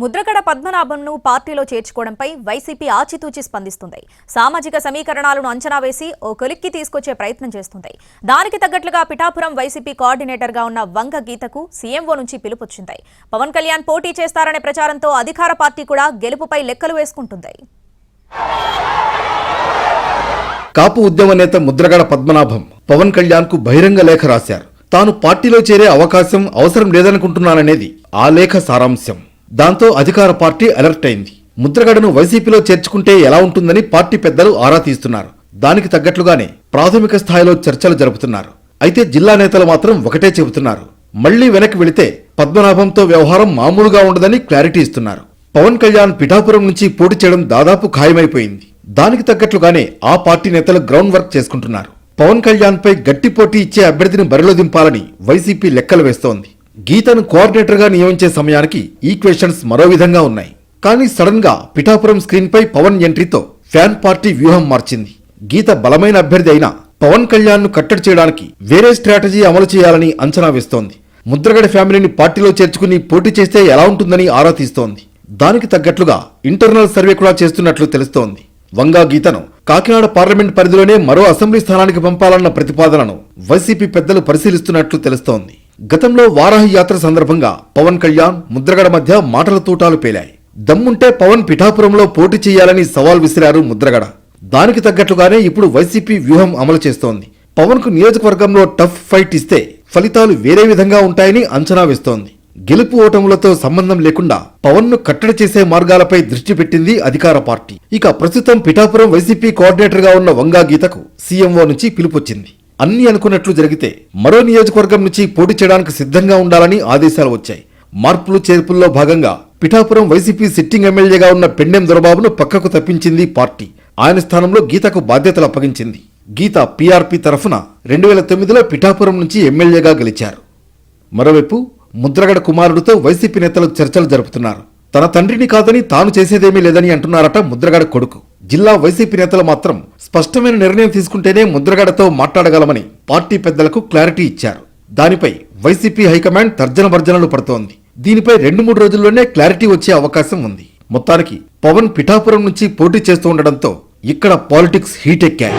ముద్రగడ పద్మనాభంను పార్టీలో చేర్చుకోవడంపై వైసీపీ ఆచితూచి స్పందిస్తుంది. సామాజిక సమీకరణాలను అంచనా వేసి ఓ కొలిక్కి తీసుకొచ్చే ప్రయత్నం చేస్తుంది. దానికి తగ్గట్లుగా పిఠాపురం వైసీపీ కోఆర్డినేటర్గా ఉన్న వంగ గీతకు సీఎంఓ నుంచి పిలుపొచ్చింది. పవన్ కళ్యాణ్ పోటీ చేస్తారనే ప్రచారంతో అధికార పార్టీ కూడా గెలుపుపై లెక్కలు వేసుకుంటుంది. కాపు ఉద్యమ నేత ముద్రగడ పద్మనాభం పవన్ కళ్యాణ్ కు బహిరంగ లేఖ రాశారు. తాను పార్టీలో చేరే అవకాశం అవసరం లేదనుకుంటున్నాననేది ఆ లేఖ సారాంశం. దాంతో అధికార పార్టీ అలర్ట్ అయింది. ముద్రగడను వైసీపీలో చేర్చుకుంటే ఎలా ఉంటుందని పార్టీ పెద్దలు ఆరా తీస్తున్నారు. దానికి తగ్గట్లుగానే ప్రాథమిక స్థాయిలో చర్చలు జరుపుతున్నారు. అయితే జిల్లా నేతలు మాత్రం ఒకటే చెబుతున్నారు. మళ్లీ వెనక్కి వెళితే పద్మనాభంతో వ్యవహారం మామూలుగా ఉండదని క్లారిటీ ఇస్తున్నారు. పవన్ కళ్యాణ్ పిఠాపురం నుంచి పోటీ చేయడం దాదాపు ఖాయమైపోయింది. దానికి తగ్గట్లుగానే ఆ పార్టీ నేతలు గ్రౌండ్ వర్క్ చేసుకుంటున్నారు. పవన్ కళ్యాణ్ పై గట్టి పోటీ ఇచ్చే అభ్యర్థిని బరిలో దింపాలని వైసీపీ లెక్కలు వేస్తోంది. గీతను కోఆర్డినేటర్ గా నియమించే సమయానికి ఈక్వేషన్స్ మరో విధంగా ఉన్నాయి. కానీ సడన్ గా పిఠాపురం స్క్రీన్ పై పవన్ ఎంట్రీతో ఫ్యాన్ పార్టీ వ్యూహం మార్చింది. గీత బలమైన అభ్యర్థి అయినా పవన్ కళ్యాణ్ ను కట్టడి చేయడానికి వేరే స్ట్రాటజీ అమలు చేయాలని అంచనా వేస్తోంది. ముద్రగడ ఫ్యామిలీని పార్టీలో చేర్చుకుని పోటీ చేస్తే ఎలా ఉంటుందని ఆరా తీస్తోంది. దానికి తగ్గట్లుగా ఇంటర్నల్ సర్వే కూడా చేస్తున్నట్లు తెలుస్తోంది. వంగా గీతను కాకినాడ పార్లమెంట్ పరిధిలోనే మరో అసెంబ్లీ స్థానానికి పంపాలన్న ప్రతిపాదనను వైసీపీ పెద్దలు పరిశీలిస్తున్నట్లు తెలుస్తోంది. గతంలో వారాహి యాత్ర సందర్భంగా పవన్ కళ్యాణ్ ముద్రగడ మధ్య మాటల తూటాలు పేలాయి. దమ్ముంటే పవన్ పిఠాపురంలో పోటీ చేయాలని సవాల్ విసిరారు ముద్రగడ. దానికి తగ్గట్లుగానే ఇప్పుడు వైసీపీ వ్యూహం అమలు చేస్తోంది. పవన్ కు నియోజకవర్గంలో టఫ్ ఫైట్ ఇస్తే ఫలితాలు వేరే విధంగా ఉంటాయని అంచనా వేస్తోంది. గెలుపు ఓటములతో సంబంధం లేకుండా పవన్ ను కట్టడి చేసే మార్గాలపై దృష్టి పెట్టింది అధికార పార్టీ. ఇక ప్రస్తుతం పిఠాపురం వైసీపీ కోఆర్డినేటర్ గా ఉన్న వంగా గీతకు సీఎంఓ నుంచి పిలుపొచ్చింది. అన్ని అనుకున్నట్లు జరిగితే మరో నియోజకవర్గం నుంచి పోటీ చేయడానికి సిద్ధంగా ఉండాలని ఆదేశాలు వచ్చాయి. మార్పులు చేర్పుల్లో భాగంగా పిఠాపురం వైసీపీ సిట్టింగ్ ఎమ్మెల్యేగా ఉన్న పెండెం దొరబాబును పక్కకు తప్పించింది పార్టీ. ఆయన స్థానంలో గీతకు బాధ్యతలు అప్పగించింది. గీత పీఆర్పీ తరఫున 2009లో పిఠాపురం నుంచి ఎమ్మెల్యేగా గెలిచారు. మరోవైపు ముద్రగడ కుమారుడితో వైసీపీ నేతలు చర్చలు జరుపుతున్నారు. తన తండ్రిని కాదని తాను చేసేదేమీ లేదని అంటున్నారట ముద్రగడ కొడుకు. జిల్లా వైసీపీ నేతలు మాత్రం స్పష్టమైన నిర్ణయం తీసుకుంటేనే ముద్రగడతో మాట్లాడగలమని పార్టీ పెద్దలకు క్లారిటీ ఇచ్చారు. దానిపై వైసీపీ హైకమాండ్ తర్జన భర్జనలు పడుతోంది. దీనిపై 2-3 రోజుల్లోనే క్లారిటీ వచ్చే అవకాశం ఉంది. మొత్తానికి పవన్ పిఠాపురం నుంచి పోటీ చేస్తూ ఉండడంతో ఇక్కడ పాలిటిక్స్ హీట్ ఎక్కాయి.